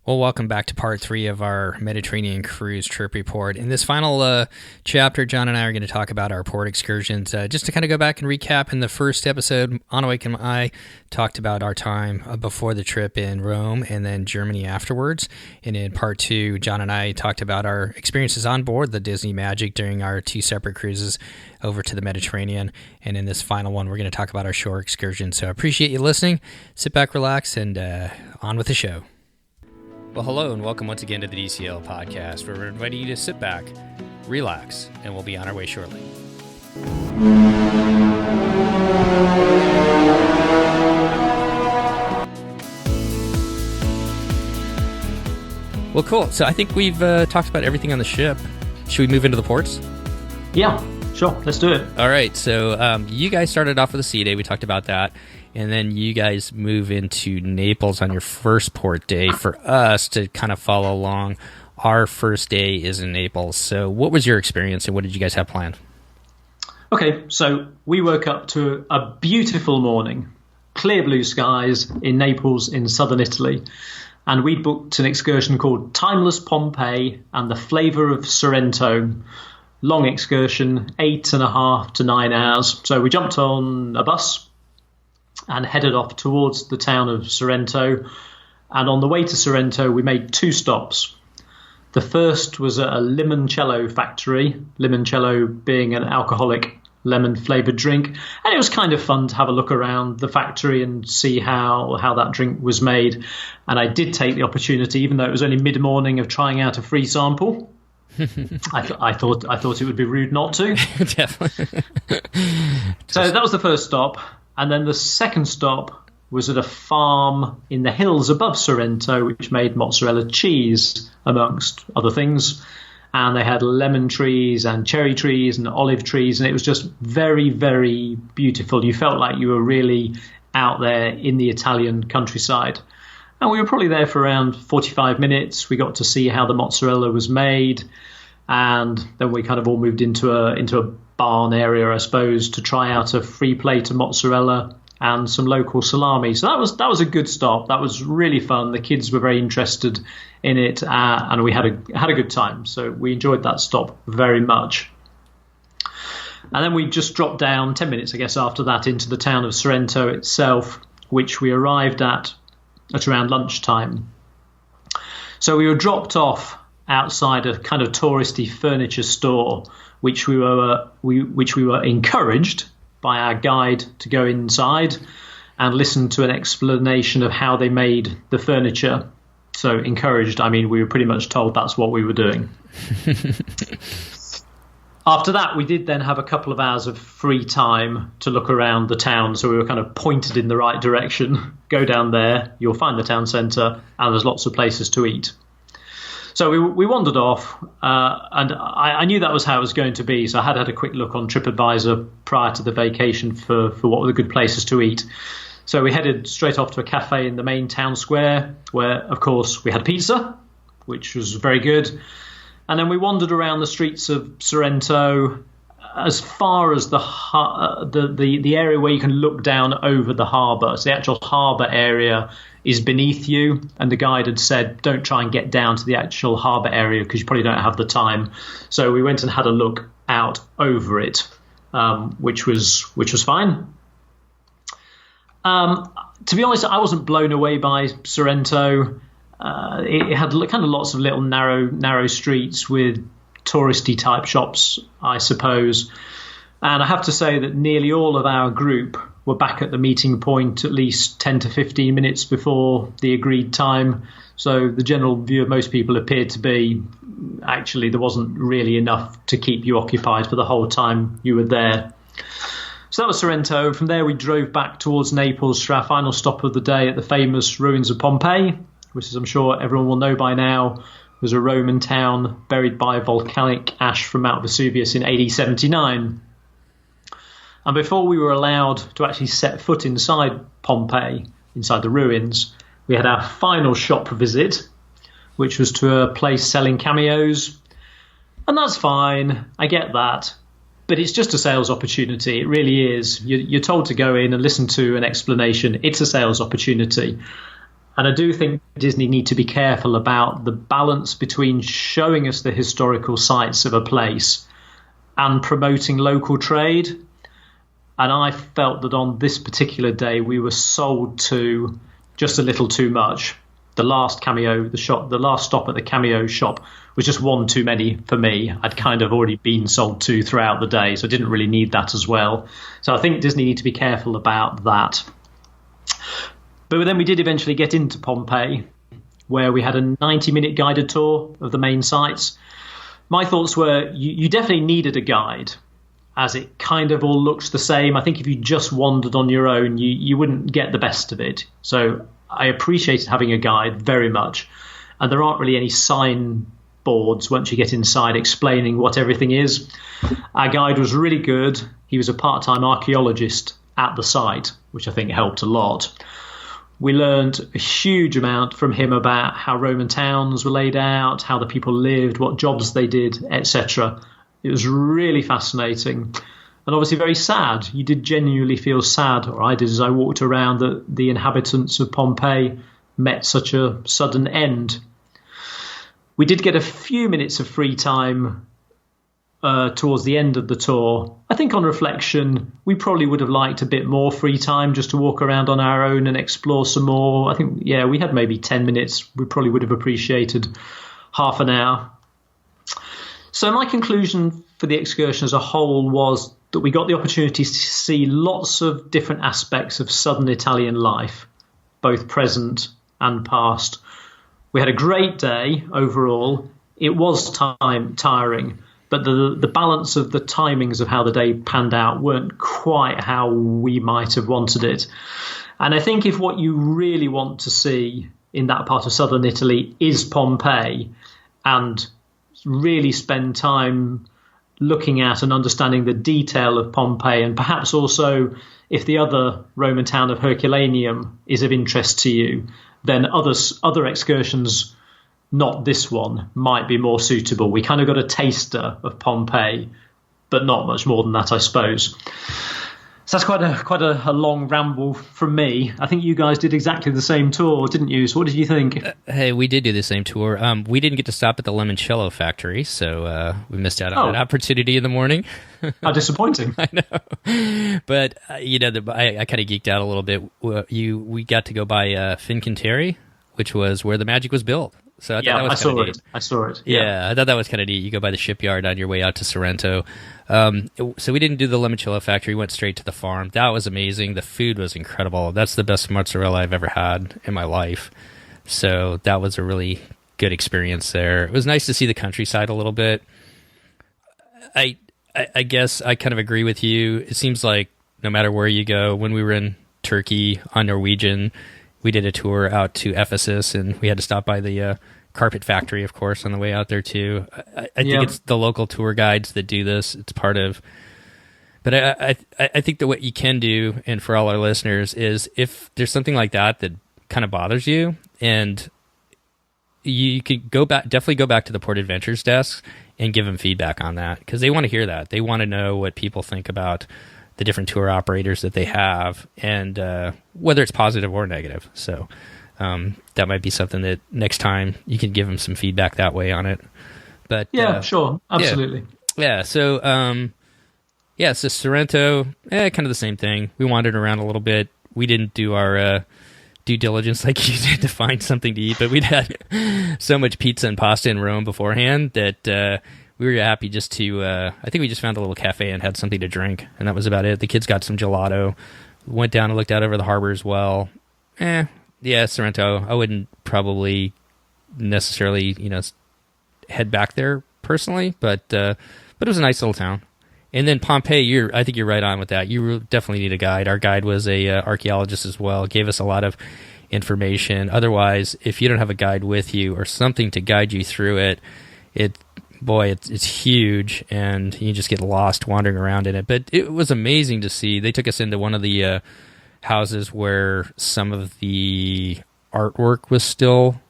Well, welcome back to part 3 of our Mediterranean cruise trip report. In this final chapter, John and I are going to talk about our port excursions. Just to kind of go back and recap, in the first episode, Anawake and I talked about our time before the trip in Rome and then Germany afterwards. And in part 2, John and I talked about our experiences on board the Disney Magic during our 2 separate cruises over to the Mediterranean. And in this final one, we're going to talk about our shore excursion. So I appreciate you listening. Sit back, relax, and on with the show. Well, hello, and welcome once again to the DCL podcast, where we're inviting you to sit back, relax, and we'll be on our way shortly. Well, cool. So I think we've talked about everything on the ship. Should we move into the ports? Yeah, sure. Let's do it. All right. So you guys started off with a sea day. We talked about that. And then you guys move into Naples on your first port day. For us to kind of follow along, our first day is in Naples. So what was your experience and what did you guys have planned? Okay, so we woke up to a beautiful morning, clear blue skies in Naples in southern Italy. And we booked an excursion called Timeless Pompeii and the Flavour of Sorrento. Long excursion, 8.5 to 9 hours. So we jumped on a bus and headed off towards the town of Sorrento. And on the way to Sorrento, we made 2 stops. The first was at a limoncello factory, limoncello being an alcoholic lemon-flavoured drink. And it was kind of fun to have a look around the factory and see how that drink was made. And I did take the opportunity, even though it was only mid-morning, of trying out a free sample. I thought it would be rude not to. Definitely. So that was the first stop. And then the second stop was at a farm in the hills above Sorrento, which made mozzarella cheese, amongst other things. And they had lemon trees and cherry trees and olive trees. And it was just very, very beautiful. You felt like you were really out there in the Italian countryside. And we were probably there for around 45 minutes. We got to see how the mozzarella was made. And then we kind of all moved into a barn area, I suppose, to try out a free plate of mozzarella and some local salami. So that was a good stop. That was really fun. The kids were very interested in it, and we had a good time. So we enjoyed that stop very much. And then we just dropped down 10 minutes, I guess, after that into the town of Sorrento itself, which we arrived at around lunchtime. So we were dropped off outside a kind of touristy furniture store, which we were encouraged by our guide to go inside and listen to an explanation of how they made the furniture. So encouraged, I mean, we were pretty much told that's what we were doing. After that, we did then have a couple of hours of free time to look around the town. So we were kind of pointed in the right direction. Go down there, you'll find the town centre, and there's lots of places to eat. So we wandered off, and I knew that was how it was going to be. So I had a quick look on TripAdvisor prior to the vacation for what were the good places to eat. So we headed straight off to a cafe in the main town square, where, of course, we had pizza, which was very good. And then we wandered around the streets of Sorrento as far as the area where you can look down over the harbour. So the actual harbour area is beneath you, and the guide had said don't try and get down to the actual harbour area because you probably don't have the time. So we went and had a look out over it, which was fine. To be honest, I wasn't blown away by Sorrento. It had kind of lots of little narrow streets with touristy type shops, I suppose. And I have to say that nearly all of our group were back at the meeting point at least 10 to 15 minutes before the agreed time. So the general view of most people appeared to be, actually, there wasn't really enough to keep you occupied for the whole time you were there. So that was Sorrento. From there, we drove back towards Naples for our final stop of the day at the famous ruins of Pompeii, which, as I'm sure everyone will know by now, was a Roman town buried by volcanic ash from Mount Vesuvius in AD 79. And before we were allowed to actually set foot inside Pompeii, inside the ruins, we had our final shop visit, which was to a place selling cameos. And that's fine, I get that. But it's just a sales opportunity. It really is. You're told to go in and listen to an explanation. It's a sales opportunity. And I do think Disney need to be careful about the balance between showing us the historical sites of a place and promoting local trade. And I felt that on this particular day, we were sold to just a little too much. The last stop at the Cameo shop was just one too many for me. I'd kind of already been sold to throughout the day, so I didn't really need that as well. So I think Disney need to be careful about that. But then we did eventually get into Pompeii, where we had a 90-minute guided tour of the main sites. My thoughts were you definitely needed a guide, as it kind of all looks the same. I think if you just wandered on your own, you wouldn't get the best of it. So I appreciated having a guide very much. And there aren't really any signboards once you get inside explaining what everything is. Our guide was really good. He was a part-time archaeologist at the site, which I think helped a lot. We learned a huge amount from him about how Roman towns were laid out, how the people lived, what jobs they did, etc. It was really fascinating and obviously very sad. You did genuinely feel sad, or I did as I walked around, that the inhabitants of Pompeii met such a sudden end. We did get a few minutes of free time towards the end of the tour. I think on reflection, we probably would have liked a bit more free time just to walk around on our own and explore some more. I think, we had maybe 10 minutes. We probably would have appreciated half an hour. So my conclusion for the excursion as a whole was that we got the opportunity to see lots of different aspects of southern Italian life, both present and past. We had a great day overall. It was tiring, but the balance of the timings of how the day panned out weren't quite how we might have wanted it. And I think if what you really want to see in that part of southern Italy is Pompeii, and really spend time looking at and understanding the detail of Pompeii, and perhaps also if the other Roman town of Herculaneum is of interest to you, then other excursions, not this one, might be more suitable. We kind of got a taster of Pompeii, but not much more than that, I suppose. So that's quite a long ramble from me. I think you guys did exactly the same tour, didn't you? So what did you think? Hey, we did do the same tour. We didn't get to stop at the Limoncello factory, so we missed out on that opportunity in the morning. How disappointing. I know. But, I kind of geeked out a little bit. We got to go by Fincantieri, which was where the magic was built. So I saw it. Yeah, I thought that was kind of neat. You go by the shipyard on your way out to Sorrento. So we didn't do the limoncello factory. We went straight to the farm. That was amazing. The food was incredible. That's the best mozzarella I've ever had in my life. So that was a really good experience there. It was nice to see the countryside a little bit. I guess I kind of agree with you. It seems like no matter where you go, when we were in Turkey on Norwegian, we did a tour out to Ephesus, and we had to stop by the carpet factory, of course, on the way out there too. I think it's the local tour guides that do this. It's part of. But I think that what you can do, and for all our listeners, is if there's something like that kind of bothers you, and you could definitely go back to the Port Adventures desk and give them feedback on that, because they want to hear that. They want to know what people think about the different tour operators that they have, and whether it's positive or negative. So that might be something that next time you can give them some feedback that way on it. But sure, absolutely. So so Sorrento, kind of the same thing. We wandered around a little bit. We didn't do our due diligence like you did to find something to eat, but we'd had so much pizza and pasta in Rome beforehand that we were happy just to, I think we just found a little cafe and had something to drink, and that was about it. The kids got some gelato, went down and looked out over the harbor as well. Sorrento, I wouldn't probably necessarily, head back there personally, but it was a nice little town. And then Pompeii, I think you're right on with that. You definitely need a guide. Our guide was a archaeologist as well, gave us a lot of information. Otherwise, if you don't have a guide with you or something to guide you through it, it's huge, and you just get lost wandering around in it. But it was amazing to see. They took us into one of the houses where some of the artwork was still...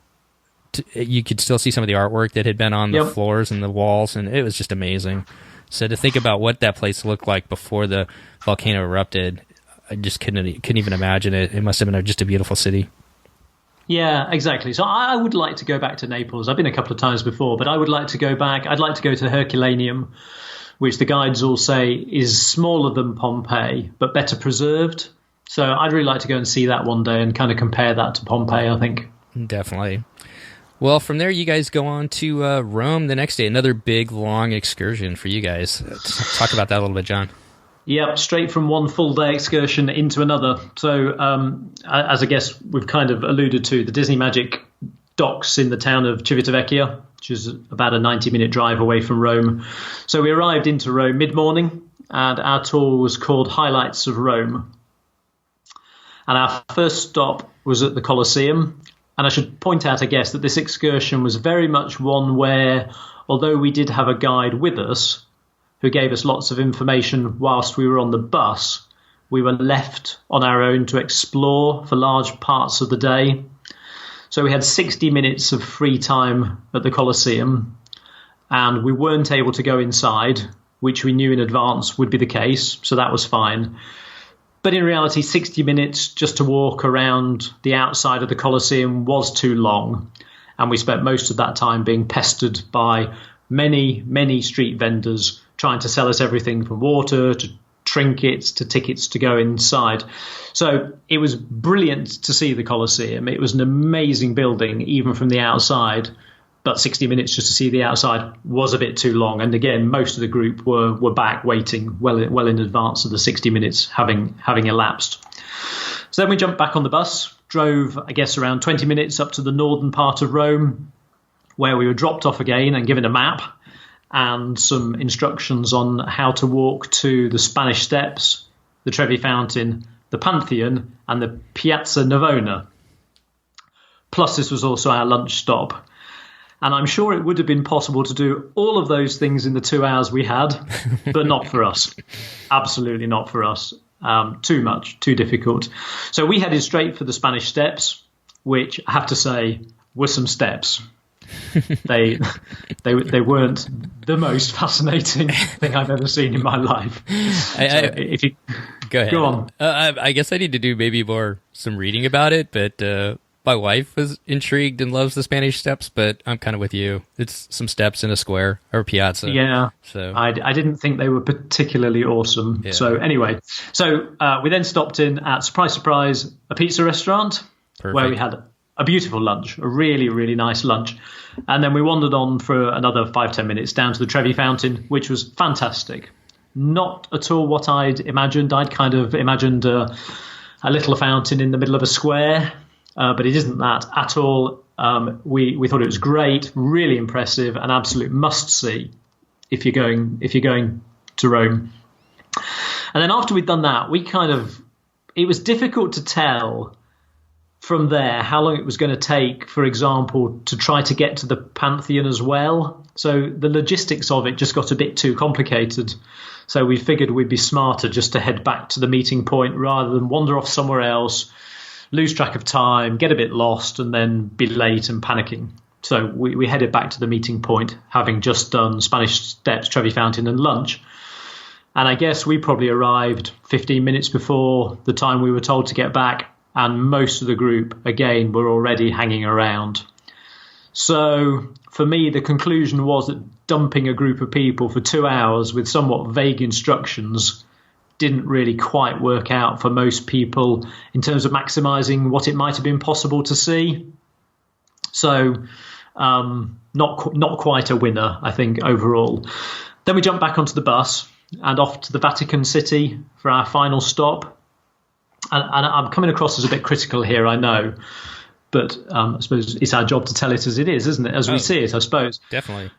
you could still see some of the artwork that had been on the floors and the walls, and it was just amazing. So to think about what that place looked like before the volcano erupted, I just couldn't even imagine it. It must have been just a beautiful city. Yeah, exactly. So I would like to go back to Naples. I've been a couple of times before, but I would like to go back. I'd like to go to Herculaneum, which the guides all say is smaller than Pompeii, but better preserved. So I'd really like to go and see that one day and kind of compare that to Pompeii, I think. Definitely. Well, from there, you guys go on to Rome the next day. Another big, long excursion for you guys. Talk about that a little bit, John. Yep, straight from one full day excursion into another. So, as I guess we've kind of alluded to, the Disney Magic docks in the town of Civitavecchia, which is about a 90-minute drive away from Rome. So we arrived into Rome mid-morning, and our tour was called Highlights of Rome. And our first stop was at the Colosseum. And I should point out, I guess, that this excursion was very much one where, although we did have a guide with us, who gave us lots of information whilst we were on the bus, we were left on our own to explore for large parts of the day. So we had 60 minutes of free time at the Colosseum, and we weren't able to go inside, which we knew in advance would be the case, so that was fine. But in reality, 60 minutes just to walk around the outside of the Colosseum was too long, and we spent most of that time being pestered by many street vendors trying to sell us everything from water to trinkets to tickets to go inside. So it was brilliant to see the Colosseum. It was an amazing building, even from the outside. But 60 minutes just to see the outside was a bit too long. And again, most of the group were back waiting well in advance of the 60 minutes having elapsed. So then we jumped back on the bus, drove, I guess, around 20 minutes up to the northern part of Rome, where we were dropped off again and given a map and some instructions on how to walk to the Spanish Steps, the Trevi Fountain, the Pantheon, and the Piazza Navona. Plus, this was also our lunch stop. And I'm sure it would have been possible to do all of those things in the 2 hours we had, but not for us. Absolutely not for us. Too much, too difficult. So we headed straight for the Spanish Steps, which I have to say were some steps. They weren't the most fascinating thing I've ever seen in my life. If you go ahead, go on. I guess I need to do maybe some reading about it, but my wife was intrigued and loves the Spanish Steps. But I'm kind of with you. It's some steps in a square or a piazza. Yeah. So I didn't think they were particularly awesome. Yeah. So anyway, we then stopped in at, surprise, surprise, a pizza restaurant. Perfect. Where we had a beautiful lunch, a really, really nice lunch. And then we wandered on for another 5-10 minutes down to the Trevi Fountain, which was fantastic. Not at all what I'd imagined. I'd kind of imagined a little fountain in the middle of a square, but it isn't that at all. We thought it was great, really impressive, an absolute must-see if you're going to Rome. And then after we'd done that, it was difficult to tell from there how long it was going to take, for example, to try to get to the Pantheon as well. So the logistics of it just got a bit too complicated. So we figured we'd be smarter just to head back to the meeting point rather than wander off somewhere else, lose track of time, get a bit lost, and then be late and panicking. So we headed back to the meeting point, having just done Spanish Steps, Trevi Fountain, and lunch. And I guess we probably arrived 15 minutes before the time we were told to get back. And most of the group, again, were already hanging around. So for me, the conclusion was that dumping a group of people for 2 hours with somewhat vague instructions didn't really quite work out for most people in terms of maximising what it might have been possible to see. So not quite a winner, I think, overall. Then we jumped back onto the bus and off to the Vatican City for our final stop. And I'm coming across as a bit critical here, I know, but I suppose it's our job to tell it as it is, isn't it? As we see it, I suppose. Definitely.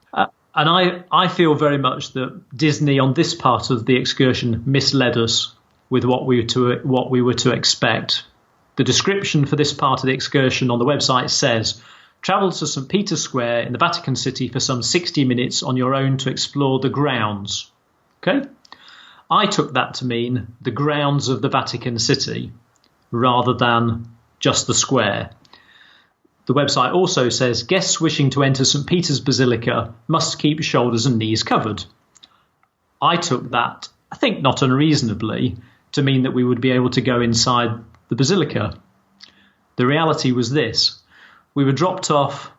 And I feel very much that Disney on this part of the excursion misled us with what we were to expect. The description for this part of the excursion on the website says, travel to St. Peter's Square in the Vatican City for some 60 minutes on your own to explore the grounds. Okay? I took that to mean the grounds of the Vatican City rather than just the square. The website also says guests wishing to enter St. Peter's Basilica must keep shoulders and knees covered. I took that, I think not unreasonably, to mean that we would be able to go inside the Basilica. The reality was this. We were dropped off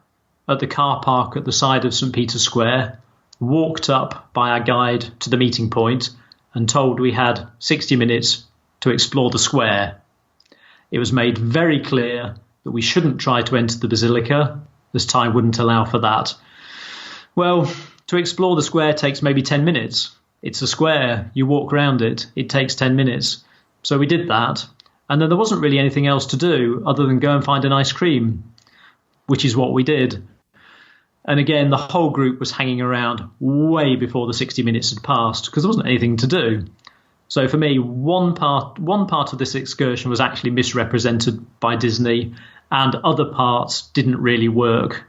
at the car park at the side of St. Peter's Square, walked up by our guide to the meeting point, and told we had 60 minutes to explore the square. It was made very clear that we shouldn't try to enter the basilica, as time wouldn't allow for that. Well, to explore the square takes maybe 10 minutes. It's a square. You walk around it. It takes 10 minutes. So we did that. And then there wasn't really anything else to do other than go and find an ice cream, which is what we did. And again, the whole group was hanging around way before the 60 minutes had passed because there wasn't anything to do. So for me, one part of this excursion was actually misrepresented by Disney, and other parts didn't really work.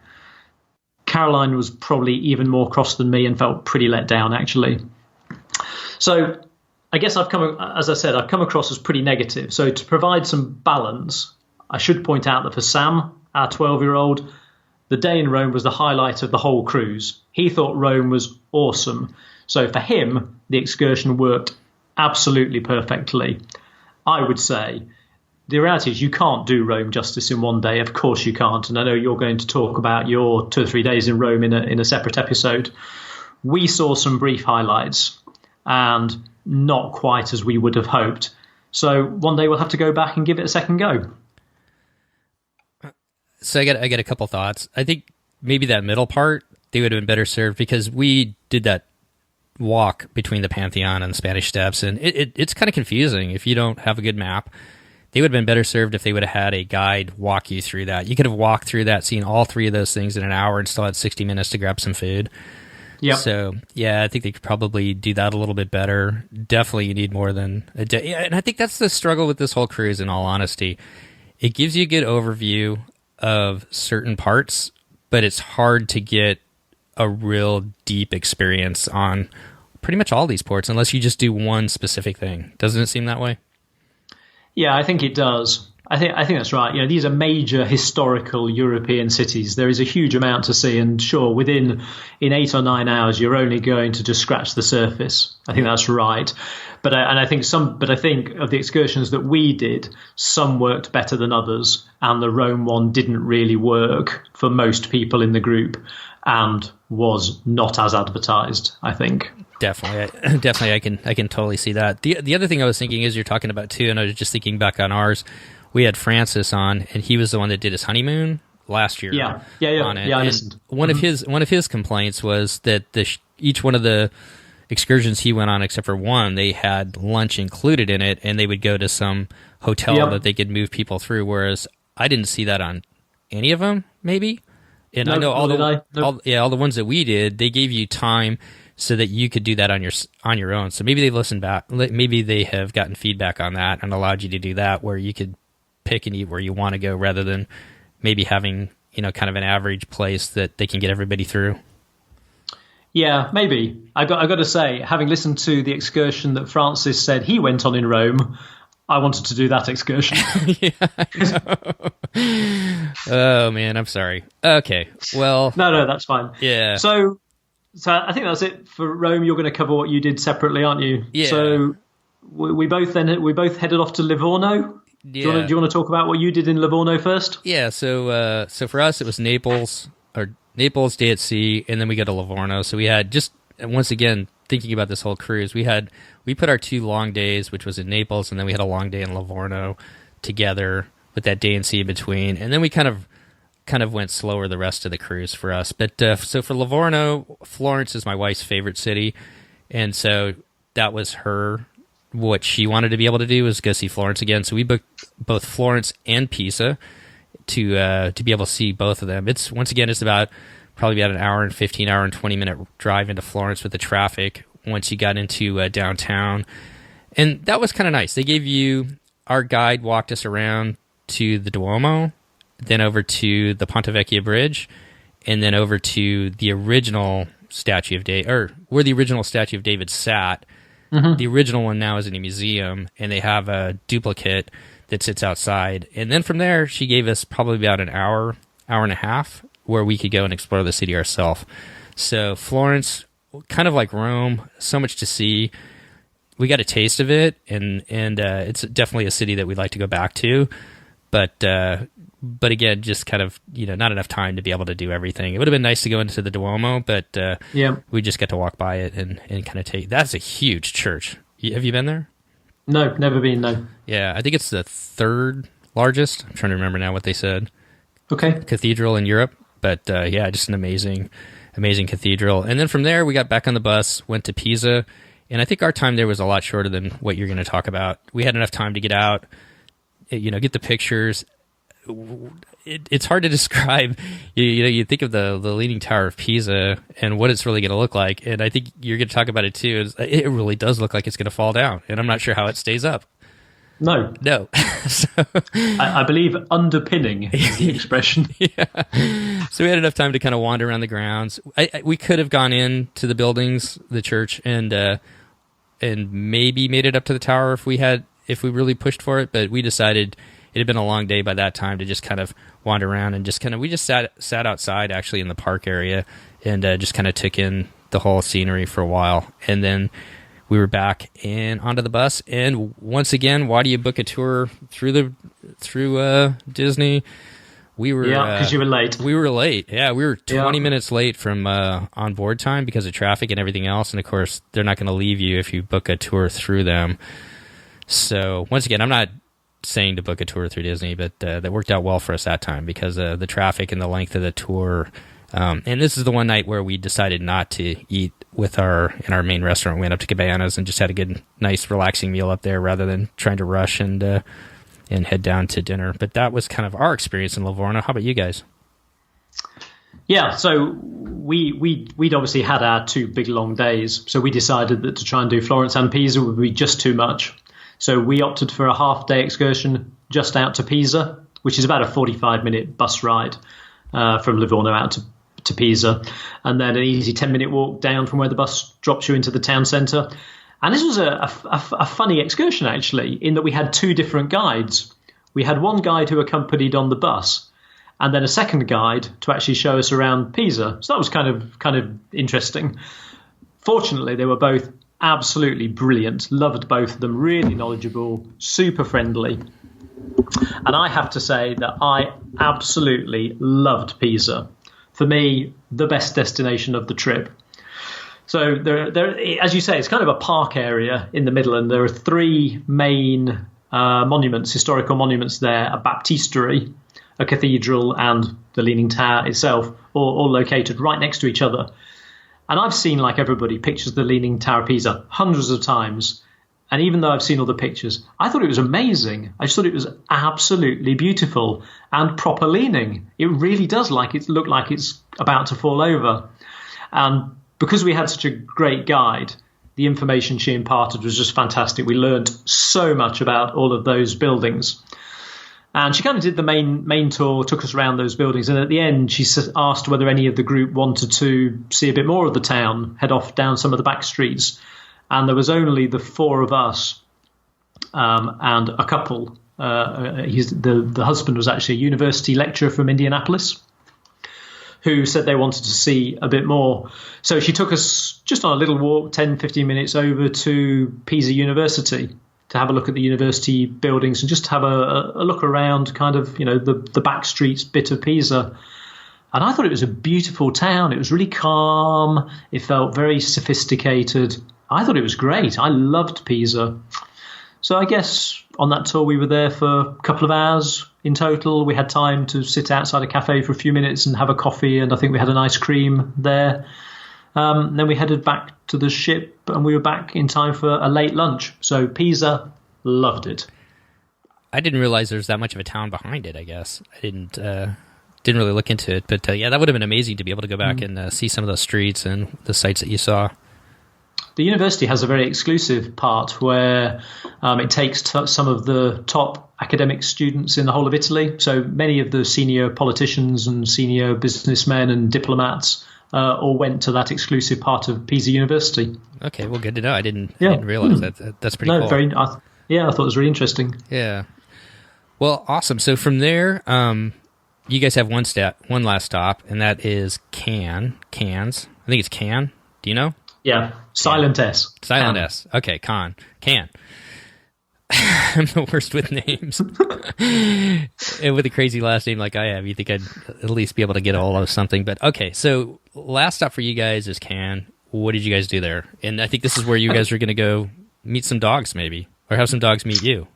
Caroline was probably even more cross than me and felt pretty let down, actually. So I guess I've come across as pretty negative. So to provide some balance, I should point out that for Sam, our 12-year-old, the day in Rome was the highlight of the whole cruise. He thought Rome was awesome. So for him, the excursion worked absolutely perfectly. I would say the reality is you can't do Rome justice in one day. Of course you can't. And I know you're going to talk about your 2 or 3 days in Rome in a separate episode. We saw some brief highlights and not quite as we would have hoped. So one day we'll have to go back and give it a second go. So I got a couple thoughts. I think maybe that middle part, they would have been better served because we did that walk between the Pantheon and the Spanish Steps, and it's kind of confusing if you don't have a good map. They would have been better served if they would have had a guide walk you through that. You could have walked through that, seen all three of those things in an hour, and still had 60 minutes to grab some food. Yeah. So, yeah, I think they could probably do that a little bit better. Definitely you need more than a day. Yeah, and I think that's the struggle with this whole cruise, in all honesty. It gives you a good overview of certain parts, but it's hard to get a real deep experience on pretty much all these ports unless you just do one specific thing. Doesn't it seem that way? Yeah, I think it does. I think that's right. You know, these are major historical European cities. There is a huge amount to see, and sure, in 8 or 9 hours, you're only going to just scratch the surface. I think that's right. But I think of the excursions that we did, some worked better than others, and the Rome one didn't really work for most people in the group, and was not as advertised, I think. Definitely, I can totally see that. The other thing I was thinking is you're talking about too, and I was just thinking back on ours. We had Francis on, and he was the one that did his honeymoon last year. Yeah. On it. Yeah, I listened. One of his complaints was that each one of the excursions he went on, except for one, they had lunch included in it, and they would go to some hotel that they could move people through. Whereas I didn't see that on any of them, maybe. And I know all the ones that we did, they gave you time so that you could do that on your own. So maybe they listened back. Maybe they have gotten feedback on that and allowed you to do that, where you could pick and eat where you want to go, rather than maybe having kind of an average place that they can get everybody through. Yeah, maybe. I got to say, having listened to the excursion that Francis said he went on in Rome, I wanted to do that excursion. Oh man, I'm sorry. Okay, well, no, that's fine. Yeah. So I think that's it for Rome. You're going to cover what you did separately, aren't you? Yeah. So we both headed off to Livorno. Yeah. Do you want to talk about what you did in Livorno first? Yeah. So for us, it was Naples, Day at Sea, and then we go to Livorno. So we had, just once again thinking about this whole cruise, we put our 2 long days, which was in Naples, and then we had a long day in Livorno together with that day and sea in between, and then we kind of went slower the rest of the cruise for us. But so for Livorno, Florence is my wife's favorite city, and so that was what she wanted to be able to do, was go see Florence again. So we booked both Florence and Pisa to be able to see both of them. It's probably about an hour and 15, hour and 20-minute drive into Florence with the traffic once you got into downtown. And that was kind of nice. Our guide walked us around to the Duomo, then over to the Ponte Vecchio Bridge, and then over to the original statue of David, or where the original statue of David sat. Mm-hmm. The original one now is in a museum, and they have a duplicate that sits outside. And then from there, she gave us probably about an hour and a half, where we could go and explore the city ourselves. So Florence, kind of like Rome, so much to see. We got a taste of it, and it's definitely a city that we'd like to go back to. But but again, just kind of, not enough time to be able to do everything. It would have been nice to go into the Duomo, but we just got to walk by it and kind of that's a huge church. Have you been there? No, never been, no. Yeah, I think it's the third largest. I'm trying to remember now what they said. Okay. Cathedral in Europe, but just an amazing cathedral. And then from there, we got back on the bus, went to Pisa, and I think our time there was a lot shorter than what you're going to talk about. We had enough time to get out, get the pictures. It's hard to describe. You think of the Leaning Tower of Pisa and what it's really going to look like, and I think you're going to talk about it too. It really does look like it's going to fall down, and I'm not sure how it stays up. No. So, I believe underpinning is the expression. Yeah. So we had enough time to kind of wander around the grounds. We could have gone into the buildings, the church, and maybe made it up to the tower if we really pushed for it, but we decided it had been a long day by that time to just kind of wander around and we just sat outside actually in the park area and just kind of took in the whole scenery for a while. And then we were back and onto the bus. And once again, why do you book a tour through Disney? We were because you were late. We were late. Yeah, we were 20 minutes late from on board time because of traffic and everything else. And of course, they're not going to leave you if you book a tour through them. So once again, I'm not saying to book a tour through Disney, but that worked out well for us that time because the traffic and the length of the tour. And this is the one night where we decided not to eat in our main restaurant. We went up to Cabanas and just had a good, nice, relaxing meal up there rather than trying to rush and head down to dinner. But that was kind of our experience in Livorno. How about you guys? Yeah, so we'd obviously had our 2 big long days, so we decided that to try and do Florence and Pisa would be just too much. So we opted for a half-day excursion just out to Pisa, which is about a 45-minute bus ride from Livorno out to Pisa, and then an easy 10-minute walk down from where the bus drops you into the town centre. And this was a funny excursion, actually, in that we had 2 different guides. We had one guide who accompanied on the bus, and then a second guide to actually show us around Pisa. So that was kind of interesting. Fortunately, they were both absolutely brilliant. Loved both of them. Really knowledgeable, super friendly. And I have to say that I absolutely loved Pisa. For me, the best destination of the trip. So there, as you say, it's kind of a park area in the middle, and there are 3 main historical monuments there: a baptistery, a cathedral, and the Leaning Tower itself, all located right next to each other. And I've seen, like everybody, pictures of the Leaning Tower of Pisa hundreds of times. And even though I've seen all the pictures, I thought it was amazing. I just thought it was absolutely beautiful and proper leaning. It really does look like it's about to fall over. And because we had such a great guide, the information she imparted was just fantastic. We learned so much about all of those buildings. And she kind of did the main tour, took us around those buildings. And at the end, she asked whether any of the group wanted to see a bit more of the town, head off down some of the back streets. And there was only the 4 of us and a couple. The husband was actually a university lecturer from Indianapolis who said they wanted to see a bit more. So she took us just on a little walk, 10, 15 minutes over to Pisa University, to have a look at the university buildings and just have a look around kind of, the back streets bit of Pisa. And I thought it was a beautiful town. It was really calm. It felt very sophisticated. I thought it was great. I loved Pisa. So I guess on that tour we were there for a couple of hours in total. We had time to sit outside a cafe for a few minutes and have a coffee, and I think we had an ice cream there. Then we headed back to the ship, and we were back in time for a late lunch. So Pisa, loved it. I didn't realize there was that much of a town behind it, I guess. I didn't really look into it. But that would have been amazing to be able to go back and see some of those streets and the sites that you saw. The university has a very exclusive part where it takes some of the top academic students in the whole of Italy. So many of the senior politicians and senior businessmen and diplomats all went to that exclusive part of Pisa University. Okay, well, good to know. I didn't realize that. That's pretty cool. I thought it was really interesting. Yeah. Well, awesome. So from there, you guys have one last stop, and that is Cannes. I think it's Cannes. Do you know? Yeah. Silent S. Silent S. Okay, Cannes. I'm the worst with names. And with a crazy last name like I have, you think I'd at least be able to get all of something. But okay, so last stop for you guys is Cannes. What did you guys do there? And I think this is where you guys are going to go meet some dogs, maybe, or have some dogs meet you.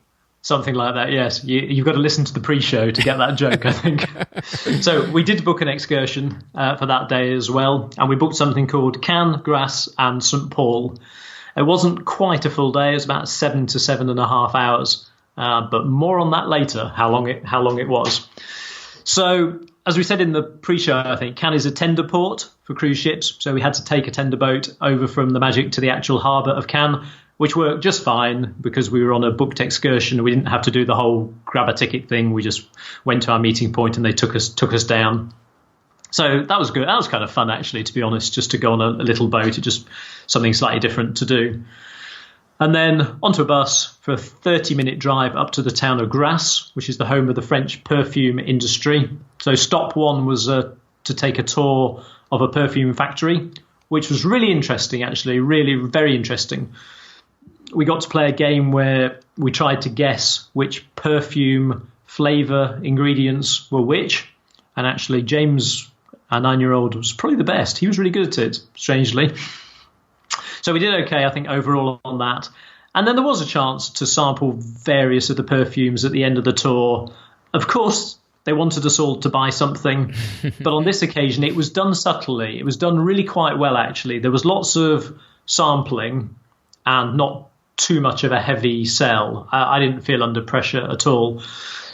Something like that, yes. You've got to listen to the pre-show to get that joke, I think. So we did book an excursion for that day as well, and we booked something called Cannes, Grasse, and St. Paul. It wasn't quite a full day; it was about 7 to 7.5 hours. But more on that later. How long it was. So, as we said in the pre-show, I think Cannes is a tender port for cruise ships. So we had to take a tender boat over from the Magic to the actual harbour of Cannes, which worked just fine because we were on a booked excursion. We didn't have to do the whole grab a ticket thing. We just went to our meeting point and they took us down. So that was good. That was kind of fun, actually, to be honest, just to go on a little boat. It's just something slightly different to do. And then onto a bus for a 30-minute drive up to the town of Grasse, which is the home of the French perfume industry. So stop one was to take a tour of a perfume factory, which was really interesting, actually, really very interesting. We got to play a game where we tried to guess which perfume flavour ingredients were which. And actually, James, our 9-year-old, was probably the best. He was really good at it, strangely. So we did okay, I think, overall on that. And then there was a chance to sample various of the perfumes at the end of the tour. Of course, they wanted us all to buy something. But on this occasion, it was done subtly. It was done really quite well, actually. There was lots of sampling and not too much of a heavy sell. I didn't feel under pressure at all.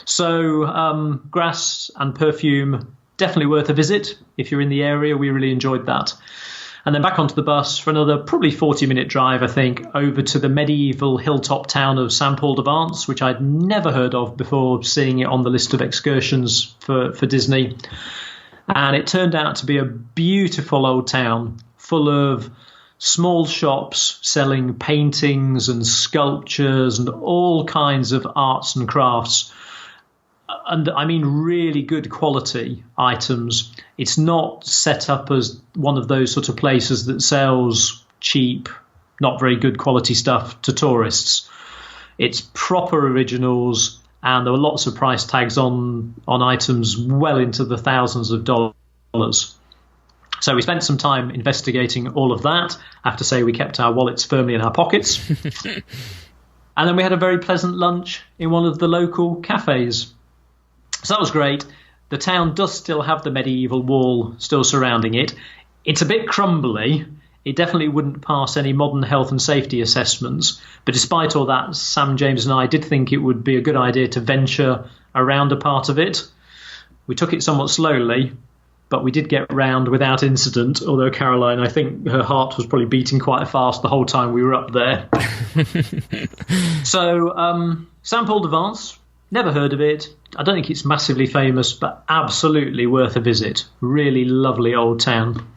So Grasse and perfume, definitely worth a visit. If you're in the area, we really enjoyed that. And then back onto the bus for another probably 40-minute drive, I think, over to the medieval hilltop town of Saint-Paul-de-Vence, which I'd never heard of before seeing it on the list of excursions for Disney. And it turned out to be a beautiful old town full of small shops selling paintings and sculptures and all kinds of arts and crafts. And I mean really good quality items. It's not set up as one of those sort of places that sells cheap, not very good quality stuff to tourists. It's proper originals, and there were lots of price tags on items well into the thousands of dollars. So we spent some time investigating all of that. I have to say we kept our wallets firmly in our pockets. And then we had a very pleasant lunch in one of the local cafes. So that was great. The town does still have the medieval wall still surrounding it. It's a bit crumbly. It definitely wouldn't pass any modern health and safety assessments. But despite all that, Sam, James and I did think it would be a good idea to venture around a part of it. We took it somewhat slowly, but we did get round without incident, although Caroline, I think her heart was probably beating quite fast the whole time we were up there. So, Saint-Paul-de-Vence, never heard of it. I don't think it's massively famous, but absolutely worth a visit. Really lovely old town.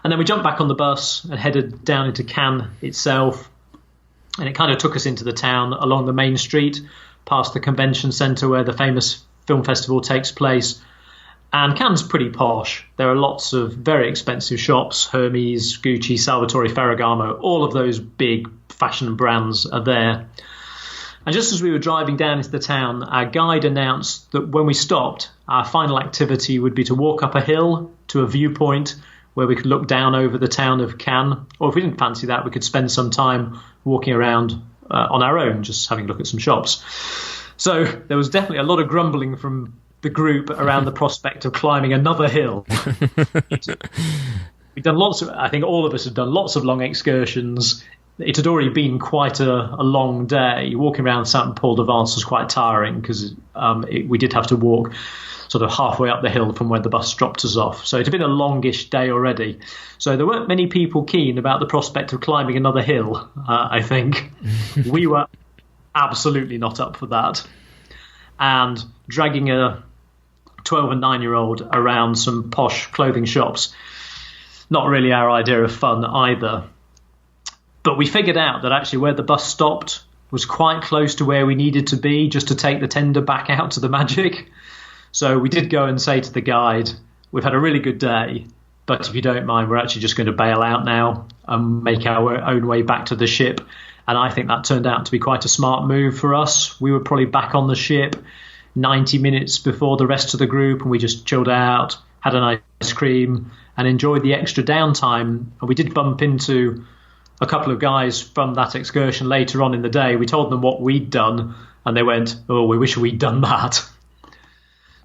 And then we jumped back on the bus and headed down into Cannes itself. And it kind of took us into the town along the main street, past the convention centre where the famous film festival takes place. And Cannes is pretty posh. There are lots of very expensive shops. Hermes, Gucci, Salvatore Ferragamo, all of those big fashion brands are there. And just as we were driving down into the town, our guide announced that when we stopped, our final activity would be to walk up a hill to a viewpoint where we could look down over the town of Cannes. Or if we didn't fancy that, we could spend some time walking around on our own, just having a look at some shops. So there was definitely a lot of grumbling from the group around the prospect of climbing another hill. We've done lots of, I think all of us have done lots of long excursions. It had already been quite a long day. Walking around Saint-Paul-de-Vence was quite tiring because we did have to walk sort of halfway up the hill from where the bus dropped us off. So it had been a longish day already. So there weren't many people keen about the prospect of climbing another hill, I think. We were absolutely not up for that. And dragging a 12 and 9-year-old around some posh clothing shops, not really our idea of fun either. But we figured out that actually where the bus stopped was quite close to where we needed to be just to take the tender back out to the Magic. So we did go and say to the guide, we've had a really good day, but if you don't mind, we're actually just going to bail out now and make our own way back to the ship. And I think that turned out to be quite a smart move for us. We were probably back on the ship 90 minutes before the rest of the group, and we just chilled out, had an ice cream, and enjoyed the extra downtime. And we did bump into a couple of guys from that excursion later on in the day. We told them what we'd done, and they went, "Oh, we wish we'd done that."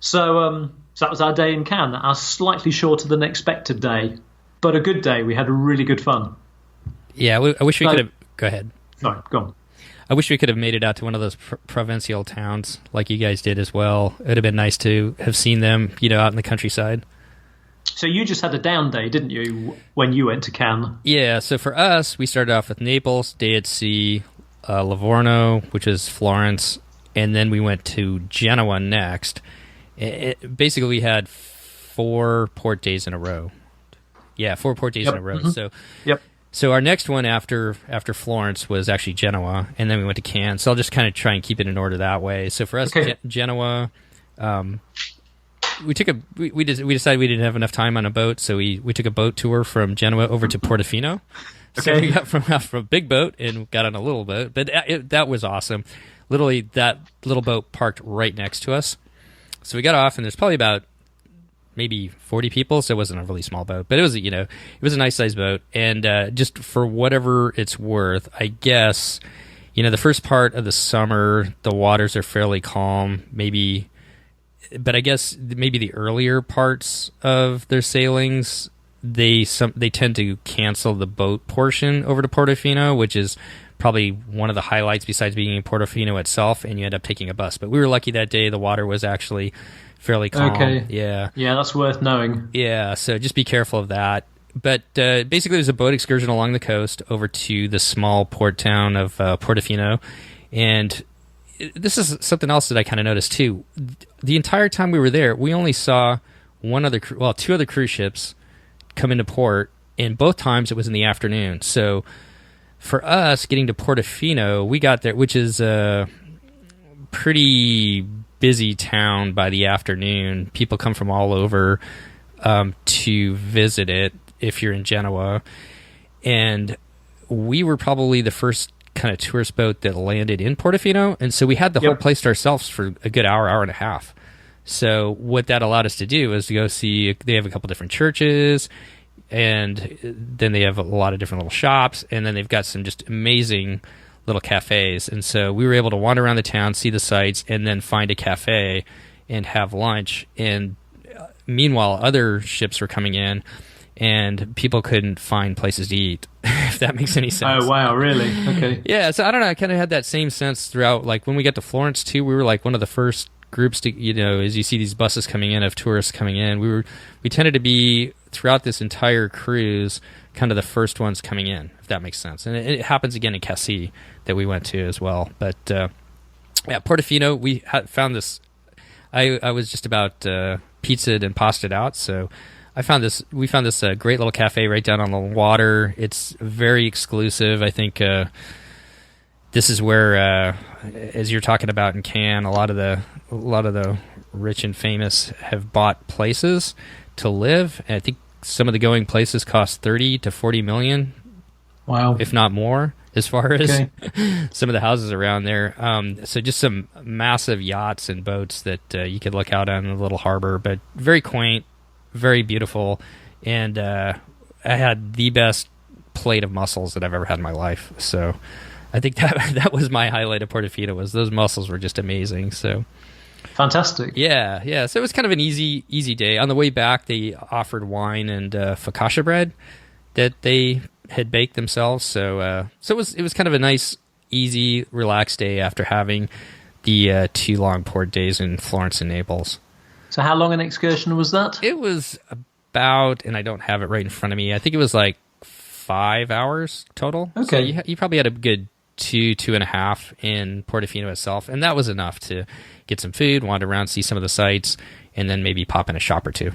So that was our day in Cannes, our slightly shorter than expected day, but a good day. We had really good fun. Yeah, I wish we could have... Go ahead. Sorry, go on. I wish we could have made it out to one of those provincial towns like you guys did as well. It would have been nice to have seen them, out in the countryside. So you just had a down day, didn't you, when you went to Cannes? Yeah, so for us, we started off with Naples, day at sea, Livorno, which is Florence, and then we went to Genoa next. Basically, we had 4 port days in a row. Yeah, 4 port days in a row. Mm-hmm. So our next one after Florence was actually Genoa, and then we went to Cannes. So I'll just kind of try and keep it in order that way. So for us, Genoa, we decided we didn't have enough time on a boat, so we took a boat tour from Genoa over to Portofino. So we got from a big boat and got on a little boat, but that was awesome. Literally, that little boat parked right next to us. So we got off, and there's probably about maybe 40 people, so it wasn't a really small boat, but it was it was a nice sized boat. And just for whatever it's worth, I guess the first part of the summer the waters are fairly calm, but I guess maybe the earlier parts of their sailings they tend to cancel the boat portion over to Portofino, which is probably one of the highlights besides being in Portofino itself, and you end up taking a bus. But we were lucky that day; the water was actually fairly calm. Okay. Yeah, that's worth knowing. Yeah, so just be careful of that. But basically, there's a boat excursion along the coast over to the small port town of Portofino, and this is something else that I kind of noticed too. The entire time we were there, we only saw 2 other cruise ships come into port, and both times it was in the afternoon. So for us, getting to Portofino, we got there, which is a pretty busy town by the afternoon. People come from all over to visit it if you're in Genoa. And we were probably the first kind of tourist boat that landed in Portofino, and so we had the whole place to ourselves for a good hour and a half. So what that allowed us to do is to go see, they have a couple different churches, and then they have a lot of different little shops, and then they've got some just amazing little cafes. And so we were able to wander around the town, see the sights, and then find a cafe and have lunch. And meanwhile, other ships were coming in, and people couldn't find places to eat, if that makes any sense. Oh, wow, really? Okay. Yeah, so I don't know, I kind of had that same sense throughout. Like, when we got to Florence, too, we were like one of the first groups to, as you see these buses coming in of tourists coming in, we tended to be, throughout this entire cruise, kind of the first ones coming in, if that makes sense. And it happens again in Cassis that we went to as well. But, Portofino, we found this, I was just about pizza'd and pasta'd out, so we found this great little cafe right down on the water. It's very exclusive. I think this is where, as you're talking about in Cannes, a lot of the rich and famous have bought places to live. And I think some of the going places cost 30 to 40 million. Wow, if not more, as far as some of the houses around there. So just some massive yachts and boats that you could look out on in a little harbor, but very quaint, very beautiful, and I had the best plate of mussels that I've ever had in my life. So I think that was my highlight of Portofino, was those mussels were just amazing. So fantastic. Yeah. So it was kind of an easy day. On the way back, they offered wine and focaccia bread that they had baked themselves. So it was kind of a nice, easy, relaxed day after having the 2 long port days in Florence and Naples. So how long an excursion was that? It was about, and I don't have it right in front of me, I think it was like 5 hours total. Okay. So you probably had a good 2.5 in Portofino itself, and that was enough to get some food, wander around, see some of the sights, and then maybe pop in a shop or two.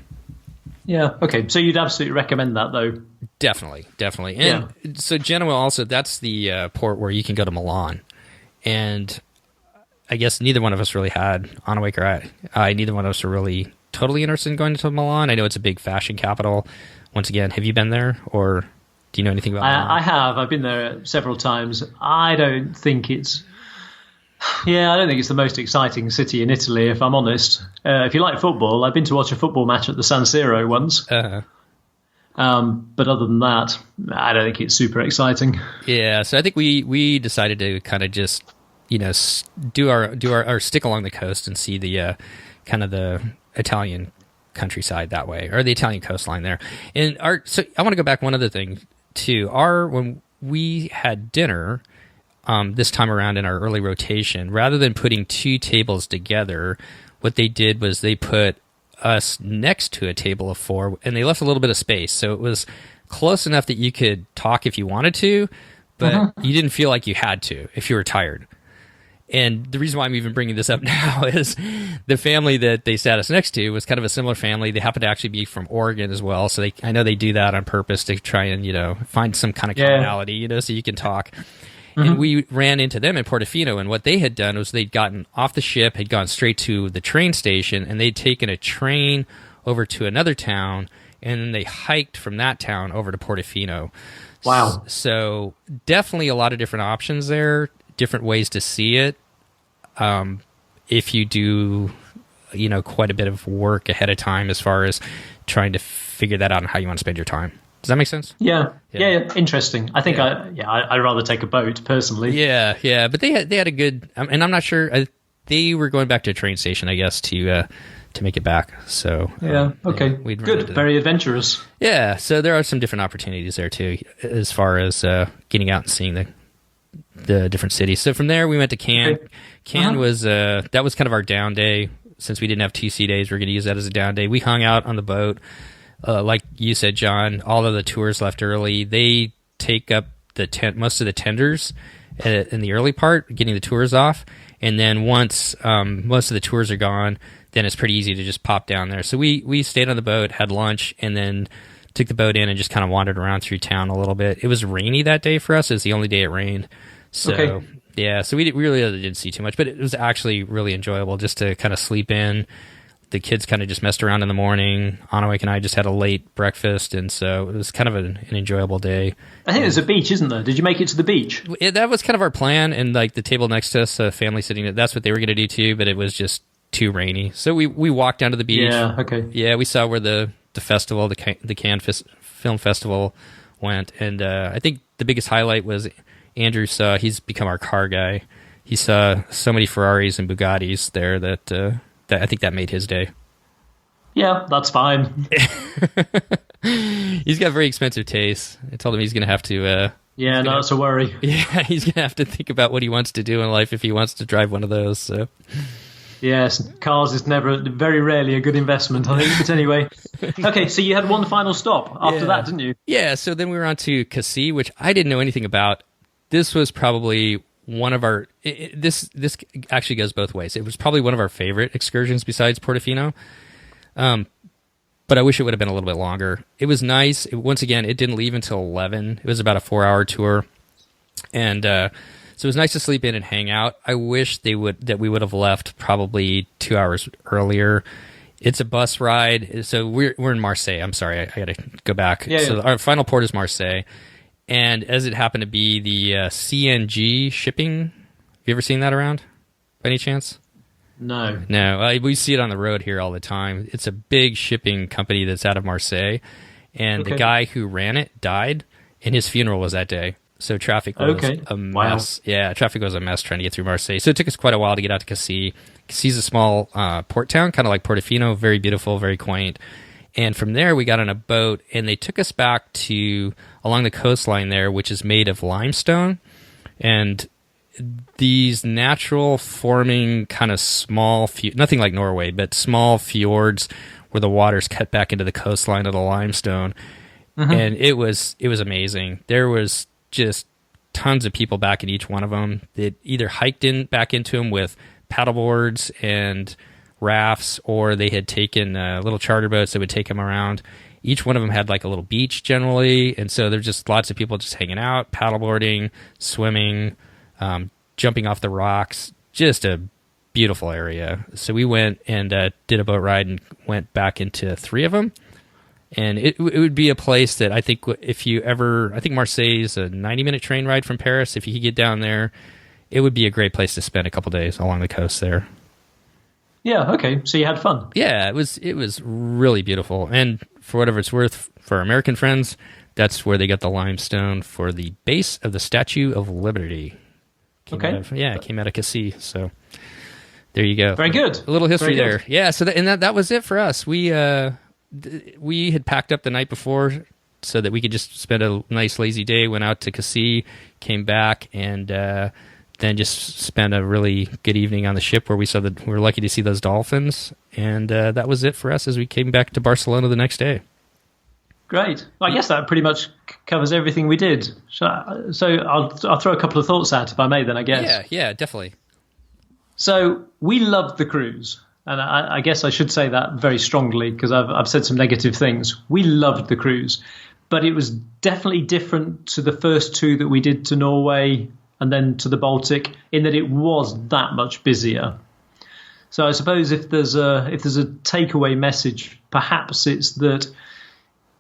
Yeah, okay. So you'd absolutely recommend that, though? Definitely. And so Genoa also, that's the port where you can go to Milan. And I guess neither one of us really had, Anawake or I, neither one of us are really totally interested in going to Milan. I know it's a big fashion capital, once again, have you been there, or do you know anything about Milan? I have. I've been there several times. I don't think it's the most exciting city in Italy, if I'm honest. If you like football, I've been to watch a football match at the San Siro once. But other than that, I don't think it's super exciting. Yeah, so I think we decided to kind of just, do our stick along the coast and see the kind of the Italian countryside that way, or the Italian coastline there. And so I want to go back one other thing too. When we had dinner this time around in our early rotation, rather than putting two tables together, what they did was they put us next to a table of four, and they left a little bit of space, so it was close enough that you could talk if you wanted to, but you didn't feel like you had to if you were tired. And the reason why I'm even bringing this up now is the family that they sat us next to was kind of a similar family. They happen to actually be from Oregon as well, so I know they do that on purpose to try and find some kind of commonality, so you can talk. And we ran into them in Portofino, and what they had done was they'd gotten off the ship, had gone straight to the train station, and they'd taken a train over to another town, and then they hiked from that town over to Portofino. Wow. So definitely a lot of different options there, different ways to see it. If you do, quite a bit of work ahead of time as far as trying to figure that out and how you want to spend your time. Does that make sense? Yeah. Interesting. I think I'd rather take a boat personally. Yeah. But they had a good, and I'm not sure. They were going back to a train station, I guess, to make it back. So okay, good, very adventurous. Yeah. So there are some different opportunities there too, as far as getting out and seeing the different cities. So from there we went to Cannes. Okay. Cannes was that was kind of our down day. Since we didn't have TC days, we're going to use that as a down day. We hung out on the boat. Like you said, John, all of the tours left early. They take up most of the tenders in the early part, getting the tours off. And then once most of the tours are gone, then it's pretty easy to just pop down there. So we stayed on the boat, had lunch, and then took the boat in and just kind of wandered around through town a little bit. It was rainy that day for us. It was the only day it rained. So, yeah, so we really didn't see too much. But it was actually really enjoyable just to kind of sleep in. The kids kind of just messed around in the morning. Anawake and I just had a late breakfast, and so it was kind of an enjoyable day. I think there's a beach, isn't there? Did you make it to the beach? That was kind of our plan, and like the table next to us, a family sitting, that's what they were going to do too, but it was just too rainy. So we walked down to the beach. Yeah, okay. Yeah, we saw where the festival, the Cannes Film Festival went, and I think the biggest highlight was Andrew saw, he's become our car guy. He saw so many Ferraris and Bugattis there that I think that made his day. Yeah, that's fine. He's got very expensive tastes. I told him he's going to have to... that's a worry. Yeah, he's going to have to think about what he wants to do in life if he wants to drive one of those. So. Yes, cars is very rarely a good investment, I think. But anyway. Okay, so you had one final stop after that, didn't you? Yeah, so then we were on to Cassis, which I didn't know anything about. This was probably one of our... This actually goes both ways. It was probably one of our favorite excursions besides Portofino. But I wish it would have been a little bit longer. It was nice. Once again, it didn't leave until 11. It was about a 4-hour tour. And so it was nice to sleep in and hang out. I wish that we would have left probably 2 hours earlier. It's a bus ride. So we're in Marseille. I'm sorry, I got to go back. So our final port is Marseille. And as it happened to be the CNG shipping, have you ever seen that around by any chance? No. We see it on the road here all the time. It's a big shipping company that's out of Marseille, and the guy who ran it died, and his funeral was that day. So traffic was a mess. Wow. Yeah, traffic was a mess trying to get through Marseille. So it took us quite a while to get out to Cassis. Cassis is a small port town, kind of like Portofino, very beautiful, very quaint. And from there, we got on a boat, and they took us back to along the coastline there, which is made of limestone, and these natural forming kind of small, nothing like Norway, but small fjords where the water's cut back into the coastline of the limestone. And it was amazing. There was just tons of people back in each one of them that either hiked back into them with paddleboards and rafts, or they had taken little charter boats that would take them around. Each one of them had like a little beach generally, and so there's just lots of people just hanging out, paddleboarding, swimming, jumping off the rocks. Just a beautiful area. So we went and did a boat ride and went back into 3 of them. And it would be a place that I think if you ever, I think Marseille is a 90-minute train ride from Paris. If you could get down there, it would be a great place to spend a couple days along the coast there. Yeah, okay. So you had fun. Yeah, it was really beautiful. And for whatever it's worth, for our American friends, that's where they got the limestone for the base of the Statue of Liberty. It came out of Cassis. So there you go. Very good. A little history there. Yeah, so that was it for us. We had packed up the night before so that we could just spend a nice lazy day, went out to Cassis, came back, and then just spent a really good evening on the ship where we were lucky to see those dolphins. And that was it for us as we came back to Barcelona the next day. Great. Well, I guess that pretty much covers everything we did. So I'll throw a couple of thoughts out, if I may, then, I guess. Yeah, definitely. So we loved the cruise. And I guess I should say that very strongly because I've said some negative things. We loved the cruise, but it was definitely different to the first two that we did to Norway and then to the Baltic in that it was that much busier. So I suppose if there's a takeaway message, perhaps it's that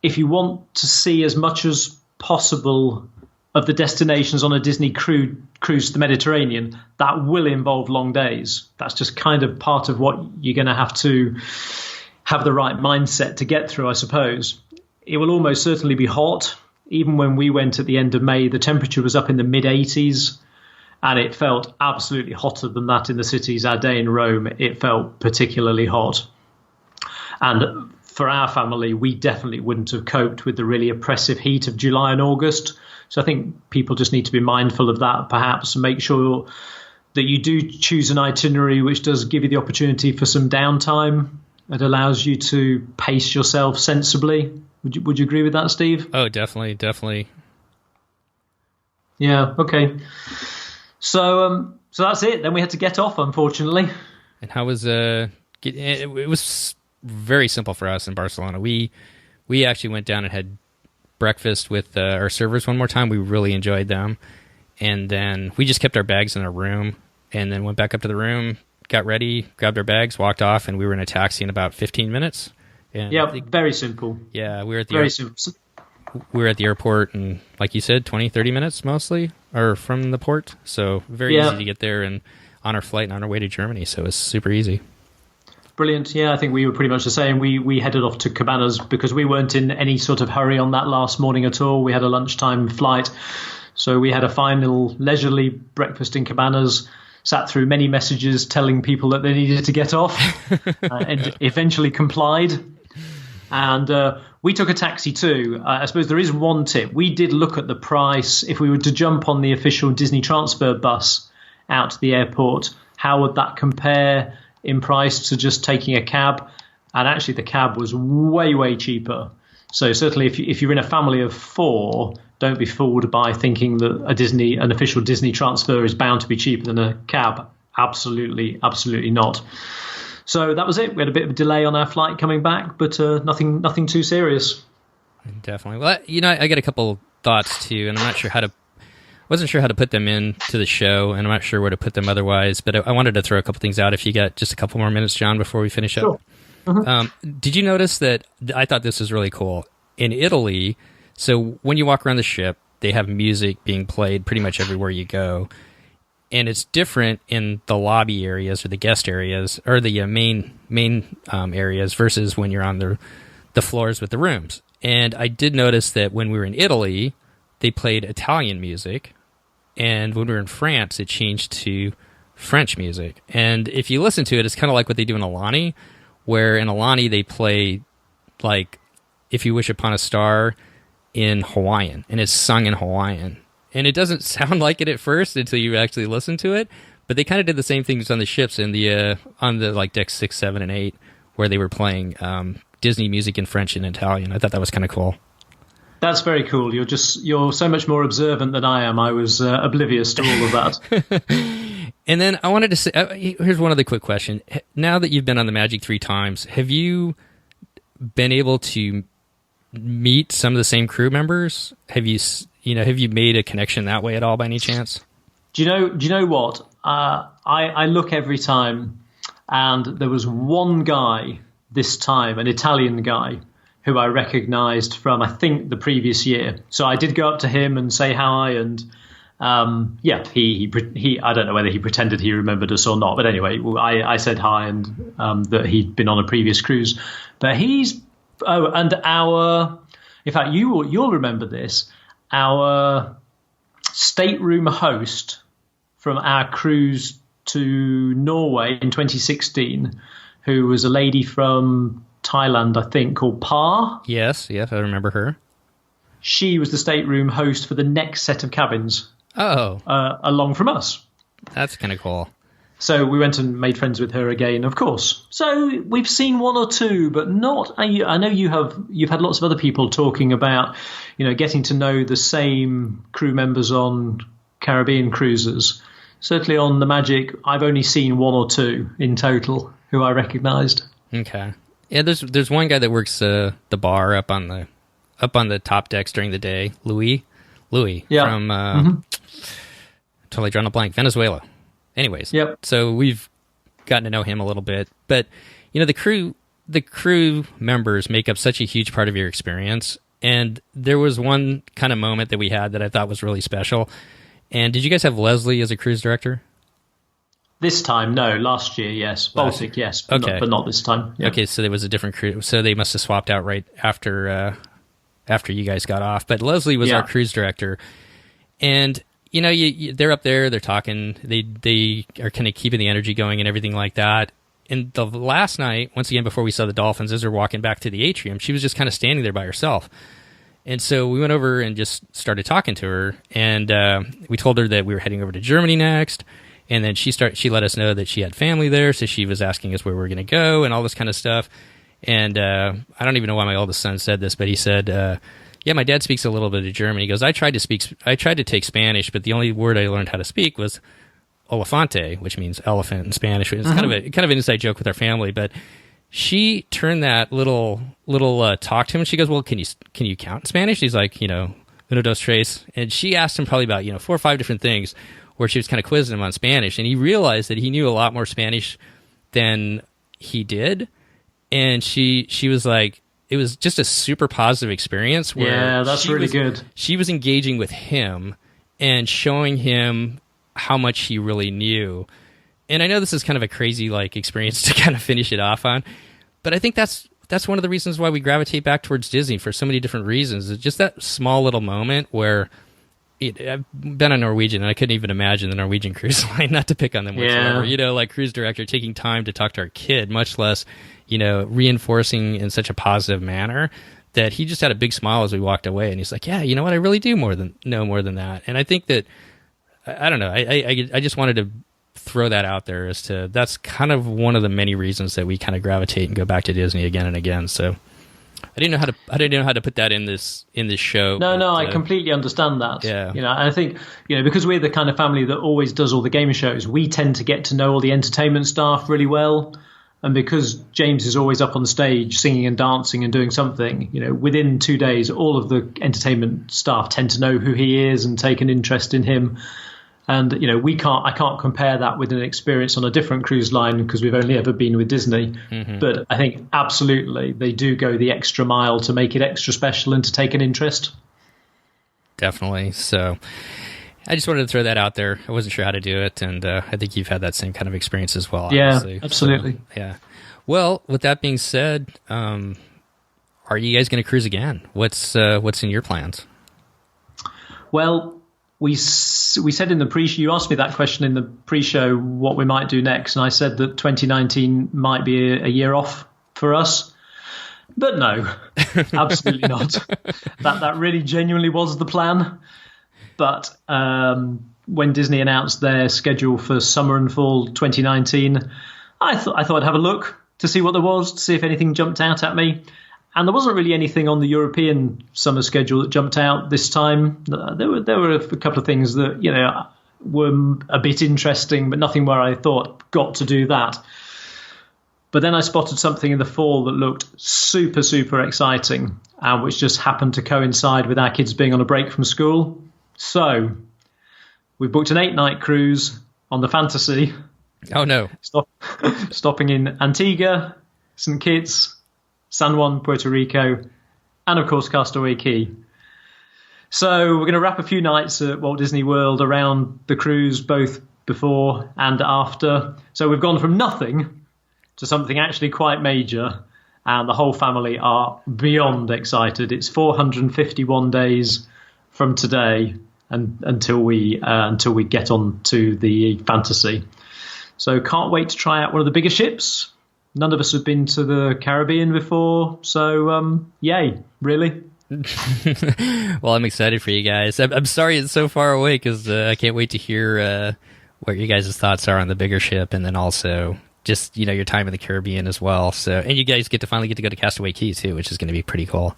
if you want to see as much as possible of the destinations on a Disney cruise to the Mediterranean, that will involve long days. That's just kind of part of what you're going to have the right mindset to get through, I suppose. It will almost certainly be hot. Even when we went at the end of May, the temperature was up in the mid-80s, and it felt absolutely hotter than that in the cities. Our day in Rome, it felt particularly hot. And for our family, we definitely wouldn't have coped with the really oppressive heat of July and August. So I think people just need to be mindful of that, perhaps, and make sure that you do choose an itinerary which does give you the opportunity for some downtime. It allows you to pace yourself sensibly. Would you agree with that, Steve? Oh, definitely. Yeah, okay. So that's it. Then we had to get off, unfortunately. And how was it was very simple for us in Barcelona. We actually went down and had breakfast with our servers one more time. We really enjoyed them. And then we just kept our bags in our room and then went back up to the room, got ready, grabbed our bags, walked off, and we were in a taxi in about 15 minutes. And yeah, very simple. Yeah, we were at the airport in, like you said, 20, 30 minutes mostly, or from the port. So very easy to get there and on our flight and on our way to Germany. So it was super easy. Brilliant. Yeah, I think we were pretty much the same. We headed off to Cabanas because we weren't in any sort of hurry on that last morning at all. We had a lunchtime flight. So we had a final leisurely breakfast in Cabanas, sat through many messages telling people that they needed to get off and eventually complied. And we took a taxi too. I suppose there is one tip. We did look at the price. If we were to jump on the official Disney transfer bus out to the airport, how would that compare in price to just taking a cab? And actually the cab was way, way cheaper. So certainly if you're in a family of four, don't be fooled by thinking that an official Disney transfer is bound to be cheaper than a cab. Absolutely, absolutely not. So that was it. We had a bit of a delay on our flight coming back, but nothing too serious. Definitely. Well, I got a couple thoughts too, and I'm not sure wasn't sure how to put them into the show, and I'm not sure where to put them otherwise, but I wanted to throw a couple things out if you got just a couple more minutes, John, before we finish up. Sure. Mm-hmm. Did you notice that I thought this was really cool? In Italy, so when you walk around the ship, they have music being played pretty much everywhere you go. And it's different in the lobby areas or the guest areas or the main areas versus when you're on the floors with the rooms. And I did notice that when we were in Italy, they played Italian music. And when we were in France, it changed to French music. And if you listen to it, it's kind of like what they do in Alani, where in Alani they play like If You Wish Upon a Star in Hawaiian. And it's sung in Hawaiian. And it doesn't sound like it at first until you actually listen to it, but they kind of did the same things on the ships in on the like decks 6, 7, and 8, where they were playing Disney music in French and Italian. I thought that was kind of cool. That's very cool. You're so much more observant than I am. I was oblivious to all of that. And then I wanted to say, here's one other quick question. Now that you've been on the Magic 3 times, have you been able to meet some of the same crew members? Have you made a connection that way at all by any chance? Do you know what? I look every time, and there was one guy this time, an Italian guy, who I recognised from, I think, the previous year. So I did go up to him and say hi, and he I don't know whether he pretended he remembered us or not, but anyway, I said hi and that he'd been on a previous cruise. But in fact, you'll remember this, our stateroom host from our cruise to Norway in 2016, who was a lady from Thailand, I think, called Pa. Yes, I remember her. She was the stateroom host for the next set of cabins. Oh. Along from us. That's kind of cool. So we went and made friends with her again, of course. So we've seen one or two, but not. I know you've had lots of other people talking about, getting to know the same crew members on Caribbean cruises. Certainly on the Magic, I've only seen one or two in total who I recognised. Okay. Yeah, there's one guy that works the bar up on the top decks during the day, Louis, from totally drawn a blank, Venezuela. Anyways, yep. So we've gotten to know him a little bit, but the crew members make up such a huge part of your experience. And there was one kind of moment that we had that I thought was really special. And did you guys have Leslie as a cruise director? This time, no. Last year, yes. Baltic, yes. Okay. But not this time. Yeah. Okay, so there was a different crew. So they must have swapped out right after you guys got off. But Leslie was our cruise director. And, they're up there, they're talking, they are kind of keeping the energy going and everything like that. And the last night, once again, before we saw the dolphins, as they're walking back to the atrium, she was just kind of standing there by herself. And so we went over and just started talking to her. And we told her that we were heading over to Germany next. And then she let us know that she had family there, so she was asking us where we were going to go and all this kind of stuff. And I don't even know why my oldest son said this, but he said, yeah, my dad speaks a little bit of German. He goes, I tried to take Spanish, but the only word I learned how to speak was elefante, which means elephant in Spanish. It's kind of an inside joke with our family, but she turned that little talk to him, and she goes, well, can you count in Spanish? He's like, uno, dos, tres. And she asked him probably about, 4 or 5 different things where she was kind of quizzing him on Spanish, and he realized that he knew a lot more Spanish than he did. And she was like, it was just a super positive experience. Where that's really good. She was engaging with him and showing him how much he really knew. And I know this is kind of a crazy experience to kind of finish it off on, but I think that's one of the reasons why we gravitate back towards Disney for so many different reasons. It's just that small little moment where I've been on Norwegian, and I couldn't even imagine the Norwegian cruise line, not to pick on them whatsoever, cruise director taking time to talk to our kid, much less, reinforcing in such a positive manner that he just had a big smile as we walked away. And he's like, yeah, you know what? I really do know more than that. And I think that, I don't know, I just wanted to throw that out there as to, that's kind of one of the many reasons that we kind of gravitate and go back to Disney again and again. So I didn't know how to put that in this show. No, I completely understand that. Yeah. I think, because we're the kind of family that always does all the game shows, we tend to get to know all the entertainment staff really well. And because James is always up on stage singing and dancing and doing something, within 2 days, all of the entertainment staff tend to know who he is and take an interest in him. And, I can't compare that with an experience on a different cruise line because we've only ever been with Disney. Mm-hmm. But I think absolutely they do go the extra mile to make it extra special and to take an interest. Definitely. So I just wanted to throw that out there. I wasn't sure how to do it. And I think you've had that same kind of experience as well. Obviously. Yeah, absolutely. So, yeah. Well, with that being said, are you guys going to cruise again? What's in your plans? Well, we said in the pre-show, you asked me that question in the pre-show, what we might do next. And I said that 2019 might be a year off for us. But no, absolutely not. That really genuinely was the plan. But when Disney announced their schedule for summer and fall 2019, I thought I'd have a look to see what there was, to see if anything jumped out at me. And there wasn't really anything on the European summer schedule that jumped out this time. There were a couple of things that, were a bit interesting, but nothing where I thought, got to do that. But then I spotted something in the fall that looked super, super exciting, which just happened to coincide with our kids being on a break from school. So we booked an 8-night cruise on the Fantasy. Oh, no. Stopping in Antigua, St. Kitts, San Juan, Puerto Rico, and of course Castaway Cay. So we're going to wrap a few nights at Walt Disney World around the cruise, both before and after. So we've gone from nothing to something actually quite major, and the whole family are beyond excited. It's 451 days from today until we get on to the Fantasy. So can't wait to try out one of the bigger ships. None of us have been to the Caribbean before, so yay, really. Well, I'm excited for you guys. I'm sorry it's so far away because I can't wait to hear what your guys' thoughts are on the bigger ship, and then also just your time in the Caribbean as well. So, and you guys finally get to go to Castaway Cay too, which is going to be pretty cool.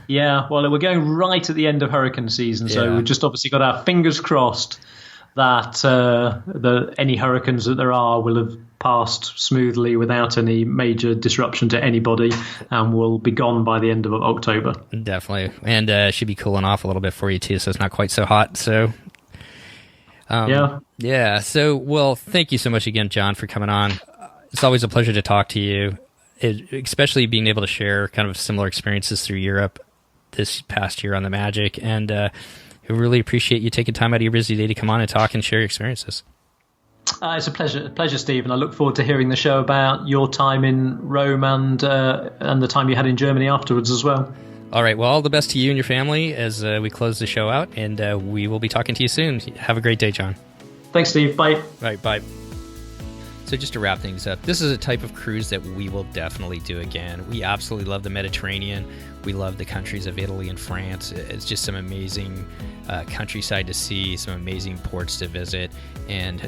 Yeah, well, we're going right at the end of hurricane season, so we've just obviously got our fingers crossed that any hurricanes that there are will have passed smoothly without any major disruption to anybody, and will be gone by the end of October. Definitely, and should be cooling off a little bit for you too, so it's not quite so hot. So, yeah. So, well, thank you so much again, John, for coming on. It's always a pleasure to talk to you, especially being able to share kind of similar experiences through Europe this past year on the Magic, and I really appreciate you taking time out of your busy day to come on and talk and share your experiences. It's a pleasure, Steve, and I look forward to hearing the show about your time in Rome and the time you had in Germany afterwards as well. All right, well, all the best to you and your family as we close the show out, and we will be talking to you soon. Have a great day, John. Thanks, Steve. Bye. All right, bye. So just to wrap things up, this is a type of cruise that we will definitely do again. We absolutely love the Mediterranean. We love the countries of Italy and France. It's just some amazing countryside to see, some amazing ports to visit. And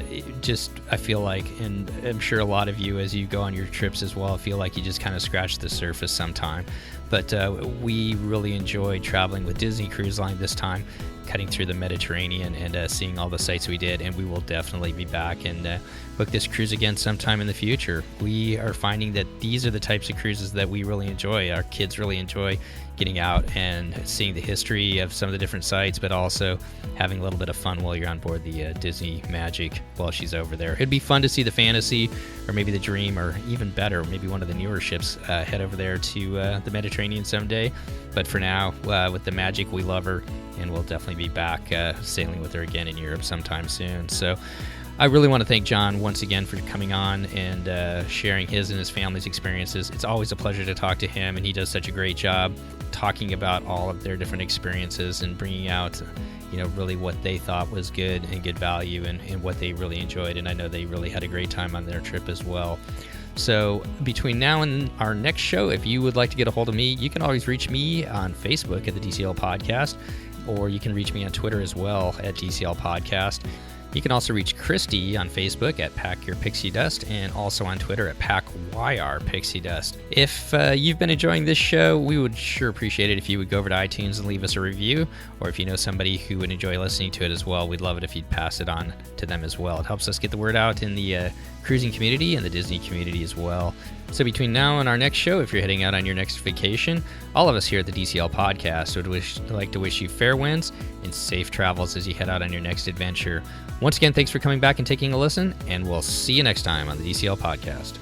I feel like, and I'm sure a lot of you as you go on your trips as well, feel like you just kind of scratch the surface sometime. But we really enjoyed traveling with Disney Cruise Line this time, cutting through the Mediterranean and seeing all the sights we did. And we will definitely be back and book this cruise again sometime in the future. We are finding that these are the types of cruises that we really enjoy. Our kids really enjoy getting out and seeing the history of some of the different sites, but also having a little bit of fun while you're on board the Disney Magic while she's over there. It'd be fun to see the Fantasy or maybe the Dream, or even better, maybe one of the newer ships head over there to the Mediterranean someday. But for now, with the Magic, we love her, and we'll definitely be back sailing with her again in Europe sometime soon. So I really want to thank John once again for coming on and sharing his and his family's experiences. It's always a pleasure to talk to him, and he does such a great job talking about all of their different experiences and bringing out, really what they thought was good and good value and what they really enjoyed. And I know they really had a great time on their trip as well. So between now and our next show, if you would like to get a hold of me, you can always reach me on Facebook at the DCL Podcast, or you can reach me on Twitter as well at DCL Podcast. You can also reach Christy on Facebook at Pack Your Pixie Dust, and also on Twitter at PackYR Pixie Dust. If you've been enjoying this show, we would sure appreciate it if you would go over to iTunes and leave us a review, or if you know somebody who would enjoy listening to it as well, we'd love it if you'd pass it on to them as well. It helps us get the word out in the cruising community and the Disney community as well. So between now and our next show, if you're heading out on your next vacation, all of us here at the DCL Podcast would like to wish you fair winds and safe travels as you head out on your next adventure. Once again, thanks for coming back and taking a listen, and we'll see you next time on the DCL Podcast.